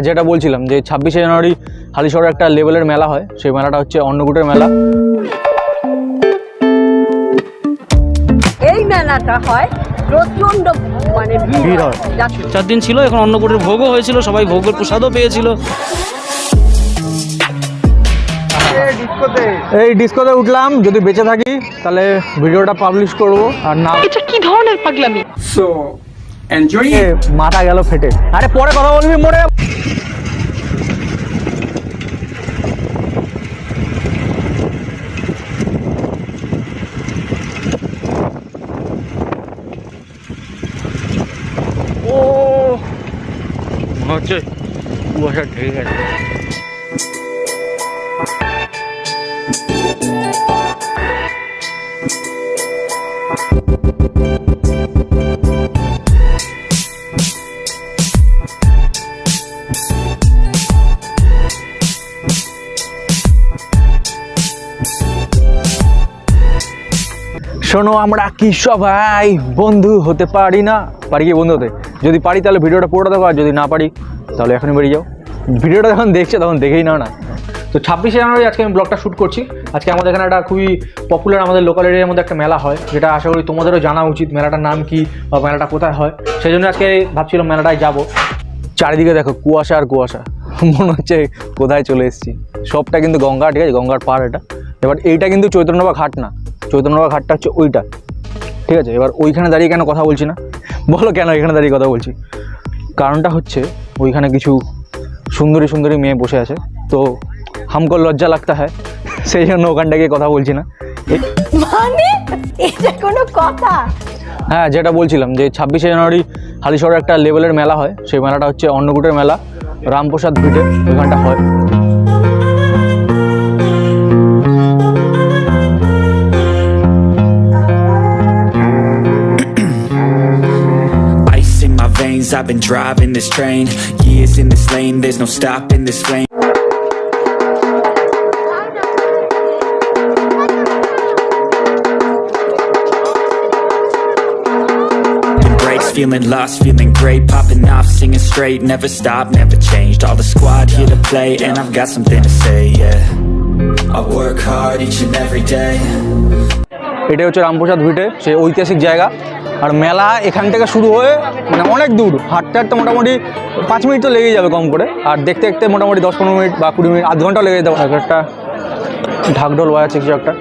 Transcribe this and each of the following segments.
যেটা বলছিলাম যে 26শে জানুয়ারি হালিশহরে একটা লেভেলের মেলা হয়, সেই মেলাটা হচ্ছে অন্নকূটের মেলা। এই মেলাটা হয় প্রচন্ড মানে ভিড় হয়। 4 দিন ছিল, এখন অন্নকূটের ভোগও হয়েছিল, সবাই ভোগের প্রসাদও পেয়েছিল। এই ডিস্কোতে উঠলাম, যদি বেঁচে থাকি তাহলে ভিডিওটা পাবলিশ করব, আর না এটা কি ধরনের পাগলামি? So, enjoy it. মাথা গেল ফেটে। আরে পরে কথা বলবি মোড়ে। ও মনে হচ্ছে কুয়াশা ঢেকে গেছে। শোনো, আমরা কি সবাই বন্ধু হতে পারি না? পারি কি বন্ধু হতে? যদি পারি তাহলে ভিডিওটা পুরোটা দেখো, আর যদি না পারি তাহলে এখনই বেরিয়ে যাও। ভিডিওটা যখন দেখছে তখন দেখেই নাও না। তো 26শে জানুয়ারি আজকে আমি ব্লগটা শ্যুট করছি। আজকে আমাদের এখানে একটা খুবই পপুলার আমাদের লোকাল এরিয়ার মধ্যে একটা মেলা হয়, যেটা আশা করি তোমাদেরও জানা উচিত। মেলাটার নাম কি বা মেলাটা কোথায় হয়, সেই জন্য আজকে ভাবছিলাম মেলাটায় যাব। চারিদিকে দেখো কুয়াশা আর কুয়াশা, মনে হচ্ছে কোথায় চলে এসেছি। সবটা কিন্তু গঙ্গা, ঠিক আছে, গঙ্গার পাড় এটা। এবার এইটা কিন্তু চৈতন্যবা ঘাট না, চৈতন্যবা ঘাটটা হচ্ছে ওইটা, ঠিক আছে। এবার ওইখানে দাঁড়িয়ে কেন কথা বলছি না বলো, কেন এখানে দাঁড়িয়ে কথা বলছি? কারণটা হচ্ছে ওইখানে কিছু সুন্দরী সুন্দরী মেয়ে বসে আছে, তো হামকো লজ্জা লাগতা হয়, সেই জন্য ওখানটা গিয়ে কথা বলছি না। মানে এটা কোনো কথা? হ্যাঁ, যেটা বলছিলাম যে 26শে জানুয়ারি হালিশহরে একটা লেভেলের মেলা হয়, সেই মেলাটা হচ্ছে অন্নকূটের মেলা, রামপ্রসাদ ভিটে ওইখানটা হয়। I've been driving this train, years in this lane, there's no stopping this flame. Breaks, feeling lost, feeling great, popping off, singing straight, never stopped, never changed, all the squad here to play, and I've got something to say, yeah. I work hard each and every day. এটাই হচ্ছে রামপ্রসাদ ভিটে, সেই ঐতিহাসিক জায়গা। আর মেলা এখান থেকে শুরু হয়ে মানে অনেক দূর, হাঁটতে হাঁটতে মোটামুটি 5 মিনিট তো লেগেই যাবে কম করে, আর দেখতে দেখতে মোটামুটি 10-15 মিনিট বা 20 মিনিট, আধ ঘন্টাও লেগে যেতে পারে। একটা ঢাকঢোল বাজাচ্ছে কিছু একটা।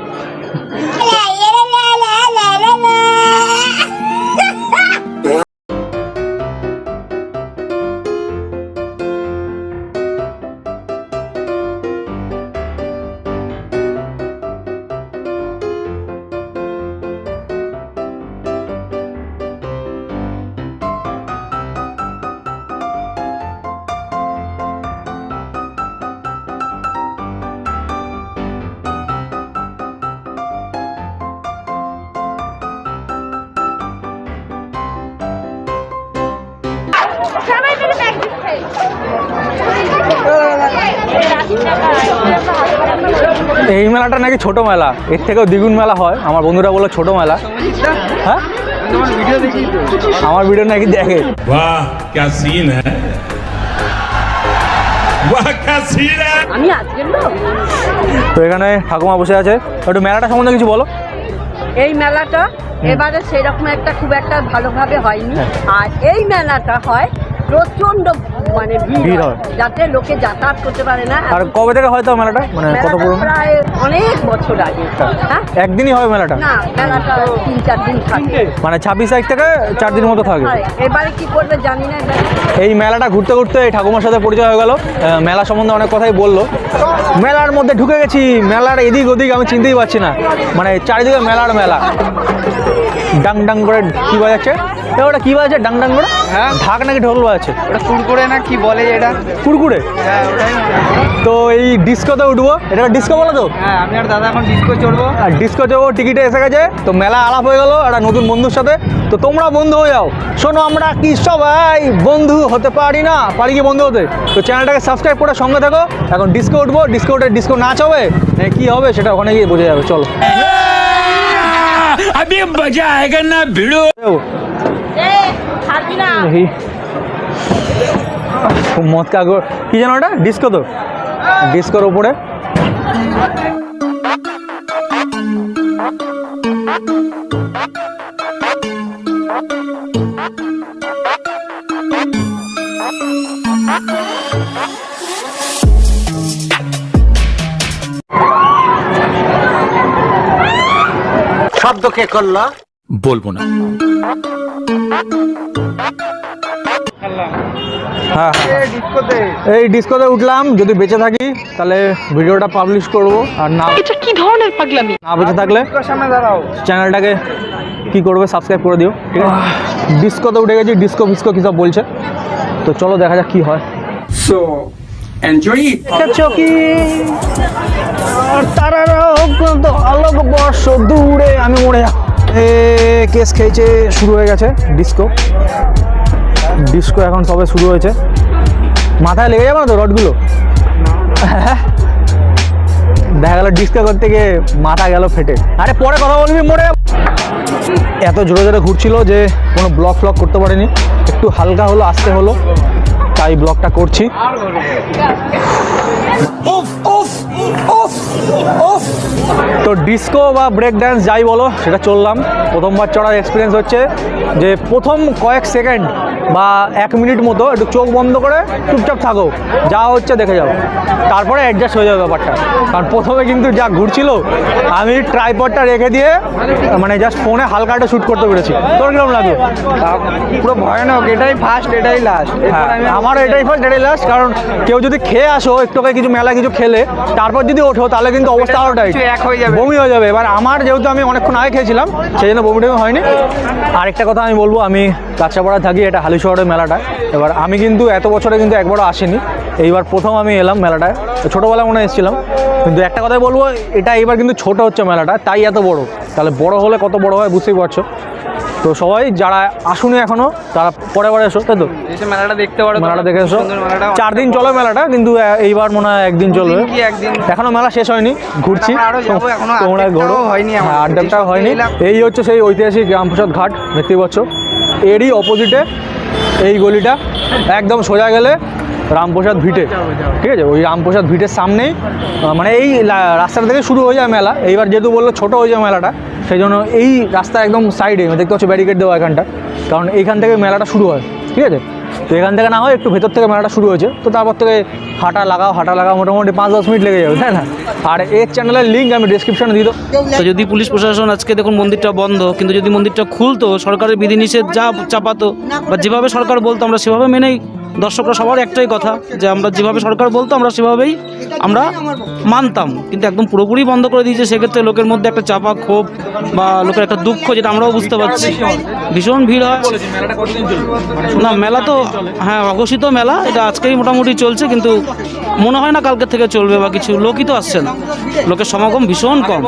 এই মেলাটা নাকি ছোট মেলা, এর থেকেও দ্বিগুণ মেলা হয়। আমার বন্ধুরা বললো ছোট মেলা। হ্যাঁ, আমার ভিডিও নাকি দেখে। वाह क्या सीन है, वाह क्या सीन है। আমি আজকের লোক। তো এখানে ঠাকুমা বসে আছে, একটু মেলাটা সম্বন্ধে কিছু বলো। এই মেলাটা এবারে সেরকম একটা খুব একটা ভালোভাবে হয়নি, আর এই মেলাটা হয় প্রচন্ড মানে ভিড় হয়, যাতে লোকে যাতায়াত করতে পারে না। আর কবে থেকে হয় তো মেলাটা, মানে কত মেলাটা পুরনো? প্রায় অনেক বছর আগে। হ্যাঁ, একদিনই হয় মেলাটা? না, মেলাটা 3-4 দিন থাকে, মানে 26 তারিখ থেকে 4 দিন মতো থাকে। এবারে কি করবে জানি না। এই মেলাটা ঘুরতে ঘুরতে এই ঠাকুমার সাথে পরিচয় হয়ে গেল। মেলা সম্বন্ধে অনেক কথাই বললো। মেলার মধ্যে ঢুকে গেছি, মেলার এদিক ওদিক আমি চিনতেই পারছি না, মানে চারিদিকে মেলার মেলা। ডাং ডাং করে কি বাজাচ্ছে ওটা, কি বাজাচ্ছে ডাং ডাং করে? হ্যাঁ, ঢাক নাকি ঢোল বাজাচ্ছে? ওটা কুড়কুড়ে না কি বলে এটা? কুড়কুড়ে। হ্যাঁ, ওটাই। তো এই ডিস্কোতে উঠবো, এটা ডিস্কো বলো তো? হ্যাঁ, আমি আর দাদা এখন ডিস্কো চড়বো। আর ডিস্কো যাবো, টিকিটে এসে গেছে। তো মেলা আলাপ হয়ে গেল একটা নতুন বন্ধুর সাথে। তো তোমরা বন্ধু হয়ে যাও। শোনো, আমরা কি সবাই বন্ধু হতে পারি না? পারি কি বন্ধু হতে? তো চ্যানেলটাকে সাবস্ক্রাইব করে সঙ্গে থাকো। এখন ডিস্কো উঠবো, ডিস্কো উঠে ডিস্কো নাচ হবে কি হবে সেটা ওখানে গিয়ে বোঝা যাবে। চলো। अभी मजा आएगा ना भिड़ो। মদ কাগর কি জানো ওটা ডিস্কো তো ডিস্কোর ওপরে শব্দ কে করলো? বলবো না। হ্যাঁ হ্যাঁ ডিস্কোতে এই ডিস্কোতে উঠলাম, যদি বেঁচে থাকি তাহলে ভিডিওটা পাবলিশ করব, আর না এটা কি ধরনের পাগলামি? না বেঁচে থাকলে ডিস্কোর সামনে দাঁড়াও। চ্যানেলটাকে কি করবে সাবস্ক্রাইব করে দিও, ঠিক আছে? ডিস্কোতে উঠে গেছি, ডিস্কো ফিস্কো কী সব বলছে, তো চলো দেখা যাক কি হয়। So, enjoy it. চকি তারারাও তো আলোক বর্ষ দূরে আমি মরে কেস খেয়েছে, শুরু হয়ে গেছে ডিস্কো। ডিস্কো এখন সবে শুরু হয়েছে, মাথায় লেগে যাবে না তো রডগুলো? দেখা গেল ডিস্কো করতে গিয়ে মাথা গেল ফেটে। আরে পরে কথা বলবি, মরে যাবো। এত জোরে জোরে ঘুরছিল যে কোনো ব্লগ ফ্লগ করতে পারিনি, একটু হালকা হলো, আসতে হলো, তাই ব্লগটা করছি। তো ডিস্কো বা ব্রেক ড্যান্স যাই বলো, সেটা চললাম। প্রথমবার চড়ার এক্সপিরিয়েন্স হচ্ছে যে প্রথম কয়েক সেকেন্ড বা 1 মিনিট মতো একটু চোখ বন্ধ করে চুপচাপ থাকো, যা হচ্ছে দেখে যাও, তারপরে অ্যাডজাস্ট হয়ে যাবে ব্যাপারটা। কারণ প্রথমে কিন্তু যা ঘুরছিল, আমি ট্রাইপডটা রেখে দিয়ে মানে জাস্ট ফোনে হালকা একটা শ্যুট করতে পেরেছি। তোর কিরকম লাগলো? পুরো ভয়ানক, এটাই ফার্স্ট এটাই লাস্ট। হ্যাঁ, আমারও এটাই ফার্স্ট এটাই লাস্ট। কারণ কেউ যদি খেয়ে আসো একটু কিছু মেলা কিছু খেলে তারপর যদি ওঠো, তাহলে কিন্তু অবস্থা আরও টাইট, এক হয়ে যাবে, বমি হয়ে যাবে। এবার আমার যেহেতু আমি অনেকক্ষণ আগে খেয়েছিলাম, সেই জন্য বমি টমি হয়নি। আরেকটা কথা আমি বলবো, আমি কাঁচরাপাড়া থাকি, এটা হালি শহরের মেলাটা। এবার আমি কিন্তু এত বছরে কিন্তু একবারও আসিনি, এইবার প্রথম আমি এলাম মেলাটায়। ছোটোবেলায় মনে এসেছিলাম, কিন্তু একটা কথাই বলবো, এটা এইবার কিন্তু ছোটো হচ্ছে মেলাটা, তাই এত বড়। তাহলে বড় হলে কত বড় হয় বুঝতেই পারছো। তো সবাই যারা আসুনি এখনো, তারা পরে পরে এসো, তাই তো? এসে মেলাটা দেখতে পারো, মেলাটা দেখে এসো। সুন্দর মেলাটা। 4 দিন চলে মেলাটা, কিন্তু এইবার মনে হয় 1 দিন চলবে। কি একদিন? এখনো মেলা শেষ হয়নি, ঘুরছি। আমরা আরো যাবো, এখনো তোমরা আর্ধেকটাও ঘোরো। হয়নি আমাদের। হ্যাঁ, আর্ধেকটাও হয়নি। এই হচ্ছে সেই ঐতিহাসিক রামপ্রসাদ ঘাট, দেখতেই পাচ্ছ। এরই অপোজিটে এই গলিটা, একদম সোজা গেলে রামপ্রসাদ ভিটে, ঠিক আছে? ওই রামপ্রসাদ ভিটের সামনেই মানে এই রাস্তাটা থেকে শুরু হয়ে যায় মেলা। এইবার যেহেতু বললো ছোটো হয়ে যায় মেলাটা, সেই জন্য এই রাস্তা একদম সাইডে দেখতে পাচ্ছ ব্যারিকেড দেওয়া এখানটা, কারণ এইখান থেকে মেলাটা শুরু হয়, ঠিক আছে? তো এখান থেকে না হয় একটু ভেতর থেকে মেলাটা শুরু হয়েছে, তো তারপর থেকে হাঁটা লাগাও মোটামুটি 5-10 মিনিট লেগে যাবে, তাই না? আর এর চ্যানেলের লিঙ্ক আমি ডিসক্রিপশনে দিয়ে দেবো। তো যদি পুলিশ প্রশাসন আজকে দেখুন মন্দিরটা বন্ধ, কিন্তু যদি মন্দিরটা খুলতো, সরকারের বিধিনিষেধ যা চাপাতো বা যেভাবে সরকার বলতো আমরা সেভাবে মেনেই, দর্শকরা সবার একটাই কথা যে আমরা যেভাবে সরকার বলতো আমরা সেভাবেই আমরা মানতাম। কিন্তু একদম পুরোপুরি বন্ধ করে দিয়েছে, সেক্ষেত্রে লোকের মধ্যে একটা চাপা ক্ষোভ বা লোকের একটা দুঃখ, যেটা আমরাও বুঝতে পারছি। ভীষণ ভিড় হয় না, মেলা তো হ্যাঁ অঘোষিত মেলা, এটা আজকেই মোটামুটি চলছে, কিন্তু মনে হয় না কালকের থেকে চলবে বা কিছু। লোকই তো আসছে না, লোকের সমাগম ভীষণ কম।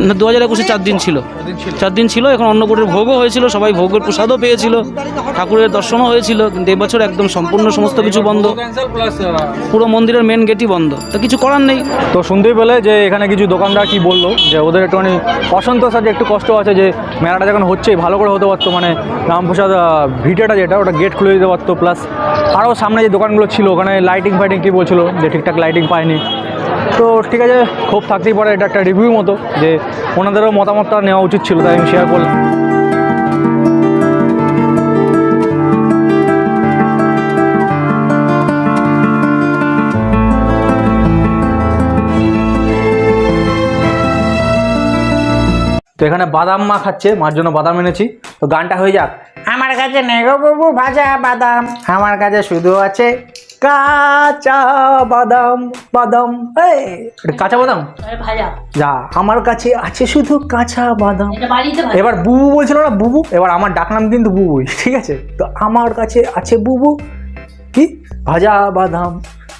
না 2021-এ 4 দিন ছিল, 4 দিন ছিল। এখন অন্নকূটের ভোগও হয়েছিল, সবাই ভোগের প্রসাদও পেয়েছিল, ঠাকুরের দর্শনও হয়েছিল। কিন্তু এবছর একদম সম্পূর্ণ সমস্ত কিছু বন্ধ, পুরো মন্দিরের মেন গেটই বন্ধ, তো কিছু করার নেই। তো শুনতেই পেলে যে এখানে কিছু দোকানদার কি বললো, যে ওদের একটুখানি অসন্তোষ আছে, একটু কষ্ট আছে, যে মেলাটা যখন হচ্ছেই ভালো করে হতে পারতো, মানে রামপ্রসাদ ভিটেটা যেটা, ওটা গেট খুলে দিতে পারতো, প্লাস আরও সামনে যে দোকানগুলো ছিল ওখানে লাইটিং ফাইটিং কী বলছিল যে ঠিকঠাক লাইটিং পায়নি। তো ঠিক আছে, ক্ষোভ থাকতেই পারে, এটা একটা রিভিউ মতো, যে ওনাদেরও মতামতটা নেওয়া উচিত ছিল, তাই আমি শেয়ার করলাম। তো এখানে বাদাম মা খাচ্ছে, মার জন্য বাদাম এনেছি। তো গানটা হয়ে যাক। আমার কাছে নেই গো বাবু ভাজা বাদাম, আমার কাছে শুধু আছে কাঁচা বাদাম, বাদাম এই এটা কাঁচা বাদাম যা, আমার কাছে আছে শুধু কাঁচা বাদাম। এবার বুবু বলছিল না, বুবু, এবার আমার ডাকনাম কিন্তু বুবুই, ঠিক আছে? তো আমার কাছে আছে বুবু কি ভাজা বাদাম।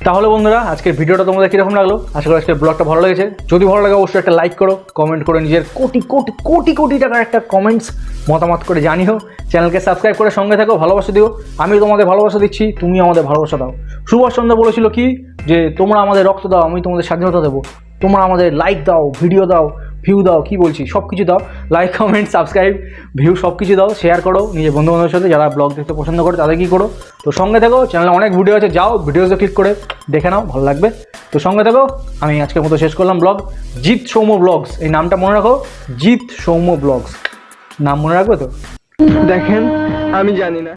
তাহলে বন্ধুরা, আজকের ভিডিওটা তোমাদের কীরকম লাগলো? আশা করি আজকের ব্লগটা ভালো লেগেছে। যদি ভালো লাগে অবশ্যই একটা লাইক করো, কমেন্ট করে নিজের কোটি কোটি কোটি কোটি টাকার একটা কমেন্টস মতামত করে জানিও। চ্যানেলকে সাবস্ক্রাইব করে সঙ্গে থাকো, ভালোবাসা দিও। আমি তোমাদের ভালোবাসা দিচ্ছি, তুমি আমাদের ভালোবাসা দাও। সুভাষচন্দ্র বলেছিল কি, যে তোমরা আমাদের রক্ত দাও, আমি তোমাদের স্বাধীনতা দেবো। তোমরা আমাদের লাইক দাও, ভিডিও দাও, ভিউ দাও, কি বলছি, সব কিছু দাও, লাইক কমেন্ট সাবস্ক্রাইব ভিউ সব কিছু দাও, শেয়ার করো নিজের বন্ধুবান্ধবের সাথে, যারা ব্লগ দেখতে পছন্দ করে তাদের কী করো। তো সঙ্গে থেকো, চ্যানেলে অনেক ভিডিও আছে, যাও ভিডিওতে ক্লিক করে দেখে নাও, ভালো লাগবে। তো সঙ্গে থেকো, আমি আজকের মতো শেষ করলাম ব্লগ। জিৎ সৌম্য ব্লগস, এই নামটা মনে রাখো, জিৎ সৌম্য ব্লগস, নাম মনে রাখবে তো? দেখেন আমি জানি না।